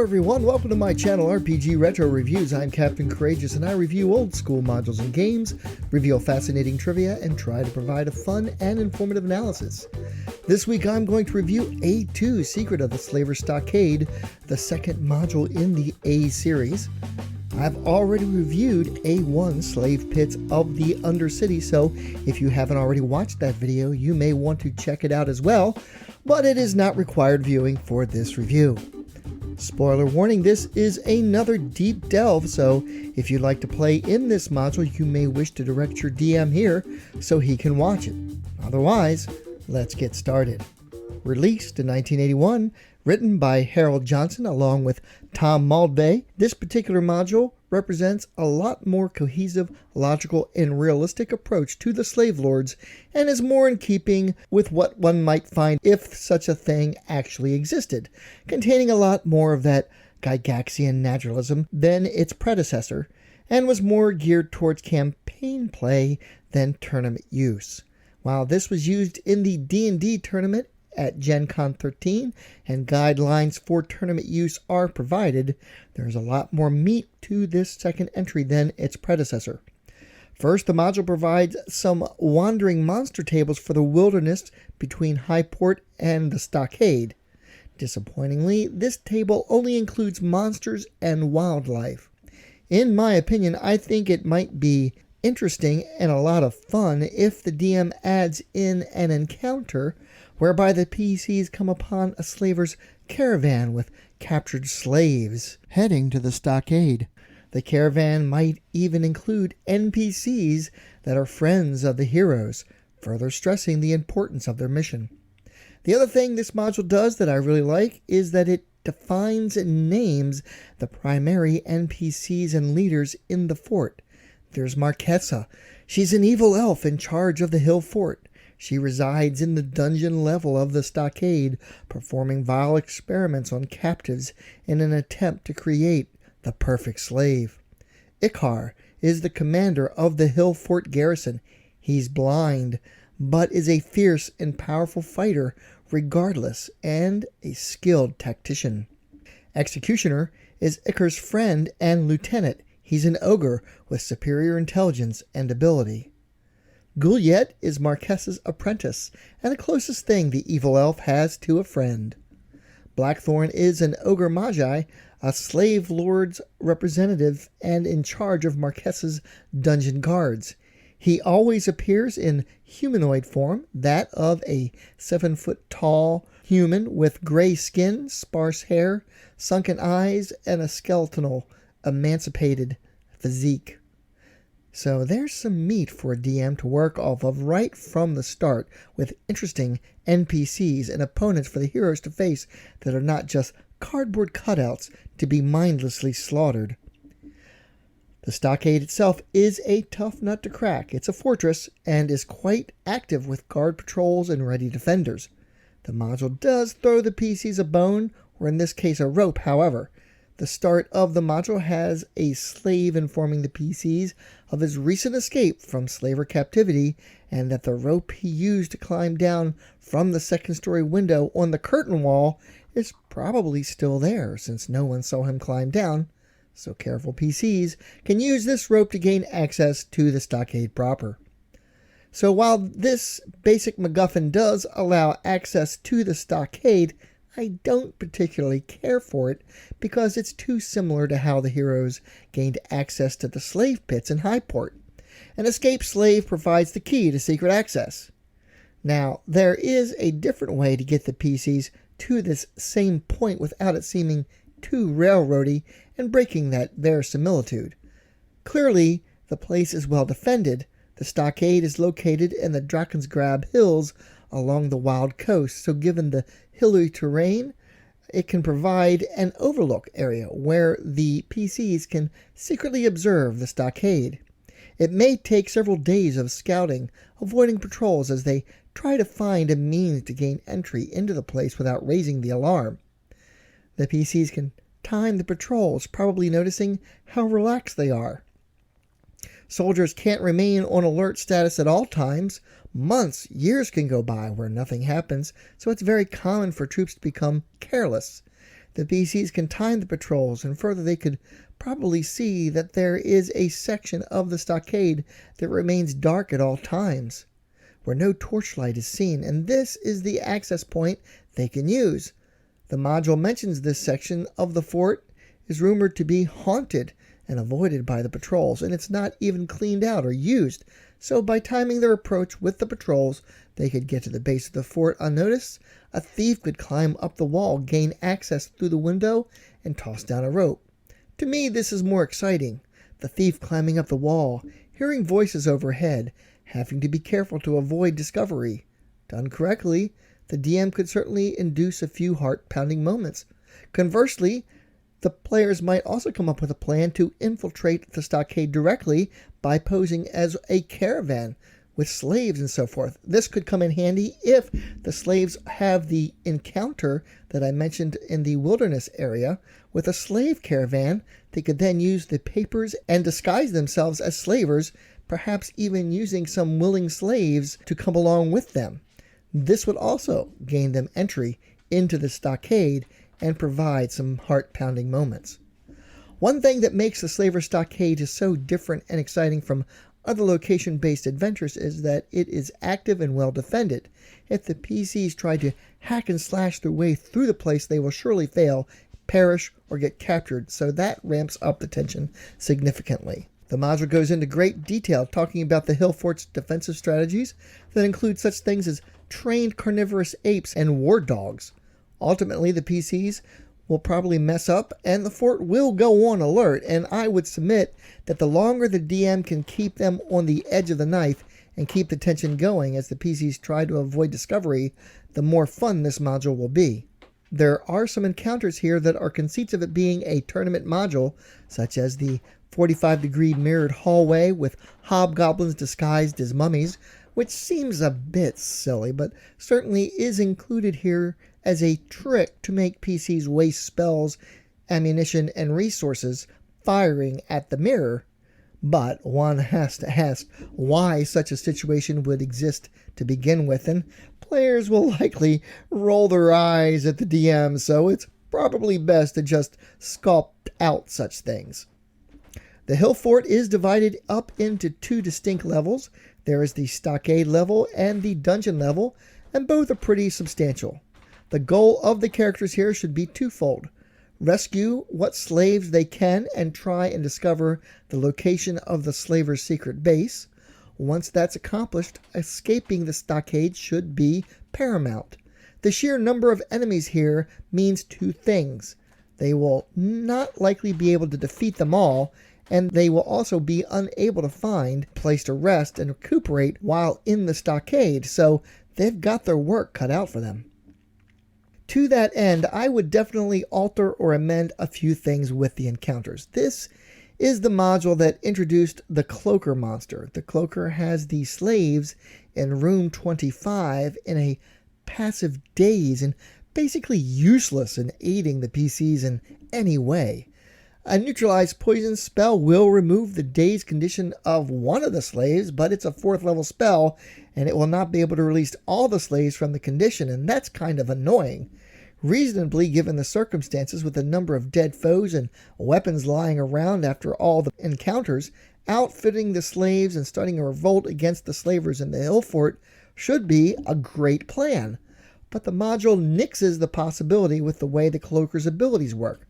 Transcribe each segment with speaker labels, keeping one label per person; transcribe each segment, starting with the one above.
Speaker 1: Hello everyone, welcome to my channel RPG Retro Reviews. I'm Captain Courageous and I review old school modules and games, reveal fascinating trivia, and try to provide a fun and informative analysis. This week I'm going to review A2, Secret of the Slaver Stockade, the second module in the A series. I've already reviewed A1, Slave Pits of the Undercity, so if you haven't already watched that video, you may want to check it out as well, but it is not required viewing for this review. Spoiler warning, this is another deep delve, so if you'd like to play in this module, you may wish to direct your DM here so he can watch it. Otherwise, let's get started. Released in 1981, written by Harold Johnson along with Tom Maldbay, this particular module represents a lot more cohesive, logical, and realistic approach to the slave lords and is more in keeping with what one might find if such a thing actually existed, containing a lot more of that Gygaxian naturalism than its predecessor, and was more geared towards campaign play than tournament use. While this was used in the D&D tournament at Gen Con 13 and guidelines for tournament use are provided, there's a lot more meat to this second entry than its predecessor. First, the module provides some wandering monster tables for the wilderness between Highport and the Stockade. Disappointingly, this table only includes monsters and wildlife. In my opinion, I think it might be interesting and a lot of fun if the DM adds in an encounter whereby the PCs come upon a slaver's caravan with captured slaves heading to the stockade. The caravan might even include NPCs that are friends of the heroes, further stressing the importance of their mission. The other thing this module does that I really like is that it defines and names the primary NPCs and leaders in the fort. There's Marquesa. She's an evil elf in charge of the hill fort. She resides in the dungeon level of the stockade, performing vile experiments on captives in an attempt to create the perfect slave. Icar is the commander of the hill fort garrison. He's blind, but is a fierce and powerful fighter regardless, and a skilled tactician. Executioner is Icar's friend and lieutenant. He's an ogre with superior intelligence and ability. Gouliet is Marquesa's apprentice, and the closest thing the evil elf has to a friend. Blackthorn is an ogre magi, a slave lord's representative and in charge of Marquesa's dungeon guards. He always appears in humanoid form, that of a 7-foot-tall human with gray skin, sparse hair, sunken eyes, and a skeletal, emancipated physique. So there's some meat for a DM to work off of right from the start, with interesting NPCs and opponents for the heroes to face that are not just cardboard cutouts to be mindlessly slaughtered. The stockade itself is a tough nut to crack. It's a fortress and is quite active with guard patrols and ready defenders. The module does throw the PCs a bone, or in this case a rope, however. The start of the module has a slave informing the PCs of his recent escape from slaver captivity and that the rope he used to climb down from the second-story window on the curtain wall is probably still there since no one saw him climb down, so careful PCs can use this rope to gain access to the stockade proper. So while this basic MacGuffin does allow access to the stockade, I don't particularly care for it because it's too similar to how the heroes gained access to the slave pits in Highport. An escaped slave provides the key to secret access. Now, there is a different way to get the PCs to this same point without it seeming too railroady and breaking that verisimilitude. Clearly, the place is well defended. The stockade is located in the Drakensgrab Hills along the wild coast, so given the hilly terrain, it can provide an overlook area where the PCs can secretly observe the stockade. It may take several days of scouting, avoiding patrols as they try to find a means to gain entry into the place without raising the alarm. The PCs can time the patrols, probably noticing how relaxed they are. Soldiers can't remain on alert status at all times. Months, years can go by where nothing happens, so it's very common for troops to become careless. The PCs can time the patrols, and further they could probably see that there is a section of the stockade that remains dark at all times, where no torchlight is seen, and this is the access point they can use. The module mentions this section of the fort is rumored to be haunted and avoided by the patrols, and it's not even cleaned out or used. So by timing their approach with the patrols, they could get to the base of the fort unnoticed. A thief could climb up the wall, gain access through the window, and toss down a rope. To me, this is more exciting. The thief climbing up the wall, hearing voices overhead, having to be careful to avoid discovery. Done correctly, the DM could certainly induce a few heart-pounding moments. Conversely, the players might also come up with a plan to infiltrate the stockade directly by posing as a caravan with slaves and so forth. This could come in handy if the slaves have the encounter that I mentioned in the wilderness area with a slave caravan. They could then use the papers and disguise themselves as slavers, perhaps even using some willing slaves to come along with them. This would also gain them entry into the stockade and provide some heart-pounding moments. One thing that makes the Slaver Stockade so different and exciting from other location-based adventures is that it is active and well defended. If the PCs try to hack and slash their way through the place, they will surely fail, perish, or get captured, so that ramps up the tension significantly. The module goes into great detail talking about the hill fort's defensive strategies that include such things as trained carnivorous apes and war dogs. Ultimately, the PCs will probably mess up and the fort will go on alert, and I would submit that the longer the DM can keep them on the edge of the knife and keep the tension going as the PCs try to avoid discovery, the more fun this module will be. There are some encounters here that are conceits of it being a tournament module, such as the 45-degree mirrored hallway with hobgoblins disguised as mummies, which seems a bit silly, but certainly is included here as a trick to make PCs waste spells, ammunition, and resources firing at the mirror. But one has to ask why such a situation would exist to begin with, and players will likely roll their eyes at the DM, so it's probably best to just sculpt out such things. The hill fort is divided up into two distinct levels. There is the stockade level and the dungeon level, and both are pretty substantial. The goal of the characters here should be twofold. Rescue what slaves they can and try and discover the location of the slaver's secret base. Once that's accomplished, escaping the stockade should be paramount. The sheer number of enemies here means two things. They will not likely be able to defeat them all, and they will also be unable to find a place to rest and recuperate while in the stockade, so they've got their work cut out for them. To that end, I would definitely alter or amend a few things with the encounters. This is the module that introduced the Cloaker monster. The Cloaker has the slaves in room 25 in a passive daze and basically useless in aiding the PCs in any way. A neutralized poison spell will remove the dazed condition of one of the slaves, but it's a 4th level spell, and it will not be able to release all the slaves from the condition, and that's kind of annoying. Reasonably, given the circumstances with the number of dead foes and weapons lying around after all the encounters, outfitting the slaves and starting a revolt against the slavers in the hill fort should be a great plan. But the module nixes the possibility with the way the Cloaker's abilities work.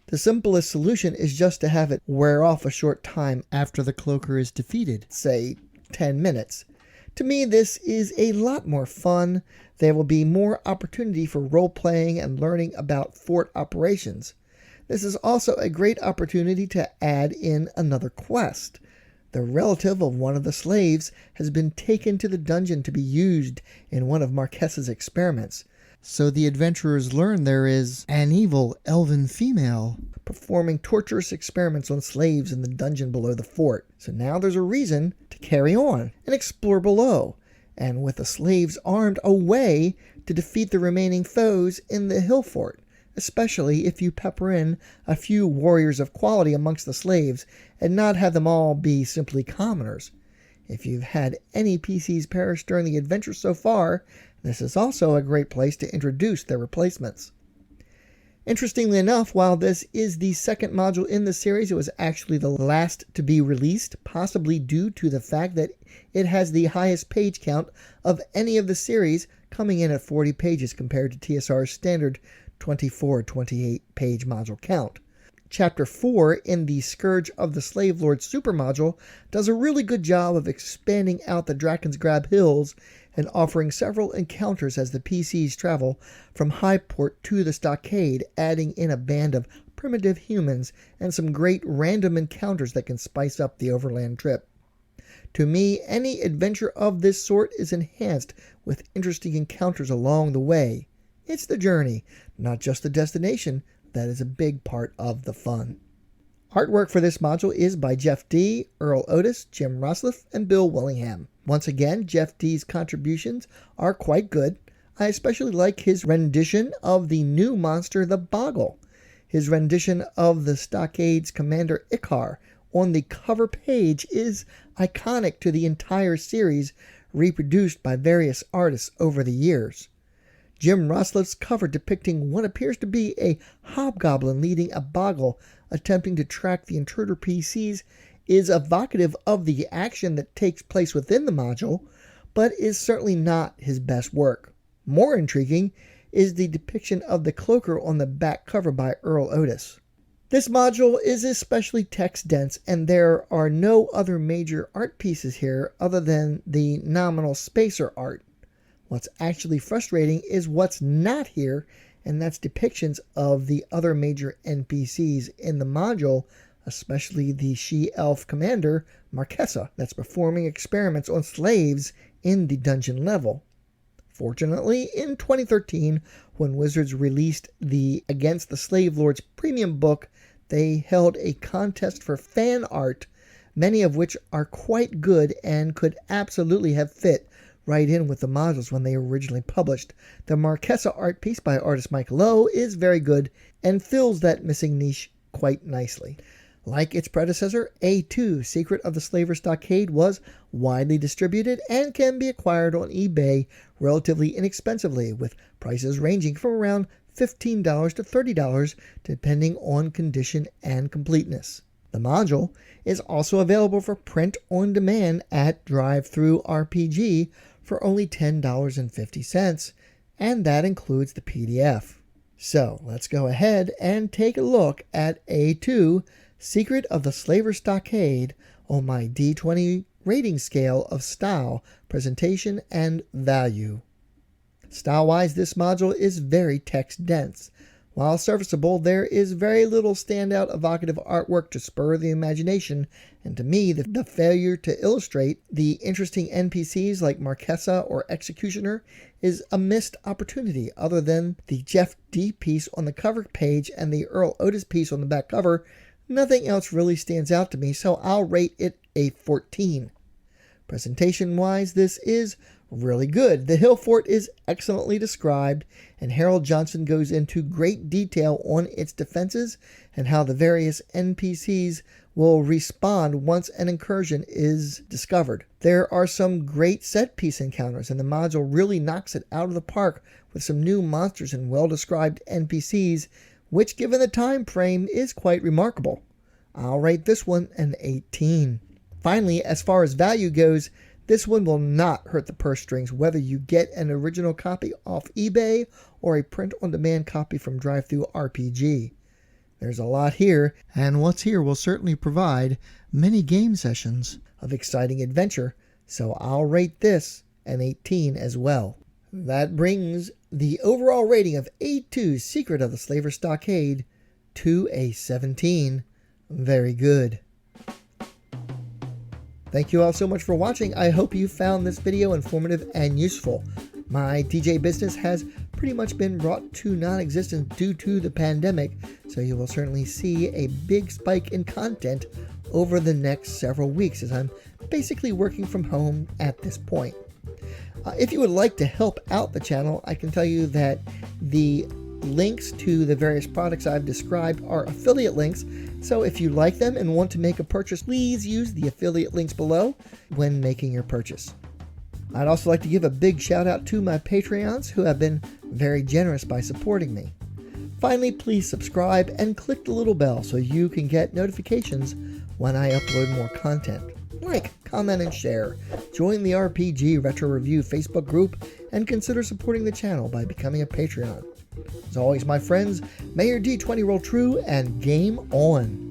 Speaker 1: The simplest solution is just to have it wear off a short time after the Cloaker is defeated, say 10 minutes. To me, this is a lot more fun. There will be more opportunity for role-playing and learning about fort operations. This is also a great opportunity to add in another quest. The relative of one of the slaves has been taken to the dungeon to be used in one of Marques's experiments. So the adventurers learn there is an evil elven female performing torturous experiments on slaves in the dungeon below the fort. So now there's a reason to carry on and explore below, and with the slaves armed, a way to defeat the remaining foes in the hill fort, especially if you pepper in a few warriors of quality amongst the slaves and not have them all be simply commoners. If you've had any PCs perish during the adventure so far, this is also a great place to introduce their replacements. Interestingly enough, while this is the second module in the series, it was actually the last to be released, possibly due to the fact that it has the highest page count of any of the series, coming in at 40 pages compared to TSR's standard 24-28 page module count. Chapter 4 in the Scourge of the Slave Lord super module does a really good job of expanding out the Draken's Grab Hills and offering several encounters as the PCs travel from Highport to the Stockade, adding in a band of primitive humans and some great random encounters that can spice up the overland trip. To me, any adventure of this sort is enhanced with interesting encounters along the way. It's the journey, not just the destination, that is a big part of the fun. Artwork for this module is by Jeff D., Earl Otis, Jim Rosliff, and Bill Willingham. Once again, Jeff D.'s contributions are quite good. I especially like his rendition of the new monster, the Boggle. His rendition of the Stockade's Commander Icar on the cover page is iconic to the entire series, reproduced by various artists over the years. Jim Rosliff's cover depicting what appears to be a hobgoblin leading a Boggle attempting to track the intruder PCs is evocative of the action that takes place within the module, but is certainly not his best work. More intriguing is the depiction of the cloaker on the back cover by Earl Otis. This module is especially text-dense, and there are no other major art pieces here other than the nominal spacer art. What's actually frustrating is what's not here, and that's depictions of the other major NPCs in the module, especially the she-elf commander, Marquesa, that's performing experiments on slaves in the dungeon level. Fortunately, in 2013, when Wizards released the Against the Slave Lords premium book, they held a contest for fan art, many of which are quite good and could absolutely have fit right in with the modules when they were originally published. The Marquesa art piece by artist Mike Lowe is very good and fills that missing niche quite nicely. Like its predecessor, A2, Secret of the Slaver Stockade, was widely distributed and can be acquired on eBay relatively inexpensively, with prices ranging from around $15 to $30 depending on condition and completeness. The module is also available for print on demand at DriveThruRPG for only $10.50, and that includes the PDF. So let's go ahead and take a look at A2, Secret of the Slaver Stockade, on my D20 rating scale of style, presentation, and value. Style-wise, this module is very text-dense. While serviceable, there is very little standout evocative artwork to spur the imagination, and to me, the failure to illustrate the interesting NPCs like Marquesa or Executioner is a missed opportunity. Other than the Jeff D. piece on the cover page and the Earl Otis piece on the back cover, nothing else really stands out to me, so I'll rate it a 14. Presentation-wise, this is really good. The hill fort is excellently described, and Harold Johnson goes into great detail on its defenses and how the various NPCs will respond once an incursion is discovered. There are some great set-piece encounters, and the module really knocks it out of the park with some new monsters and well-described NPCs, which, given the time frame, is quite remarkable. I'll rate this one an 18. Finally, as far as value goes, this one will not hurt the purse strings whether you get an original copy off eBay or a print-on-demand copy from DriveThruRPG. There's a lot here, and what's here will certainly provide many game sessions of exciting adventure, so I'll rate this an 18 as well. That brings the overall rating of A2 Secret of the Slaver Stockade to a 17. Very good. Thank you all so much for watching. I hope you found this video informative and useful. My DJ business has pretty much been brought to non-existence due to the pandemic, so you will certainly see a big spike in content over the next several weeks as I'm basically working from home at this point. If you would like to help out the channel, I can tell you that the links to the various products I've described are affiliate links, so if you like them and want to make a purchase, please use the affiliate links below when making your purchase. I'd also like to give a big shout out to my Patreons who have been very generous by supporting me. Finally, please subscribe and click the little bell so you can get notifications when I upload more content. Like, comment, and share. Join the RPG Retro Review Facebook group and consider supporting the channel by becoming a Patreon. As always, my friends, may your D20 roll true and game on!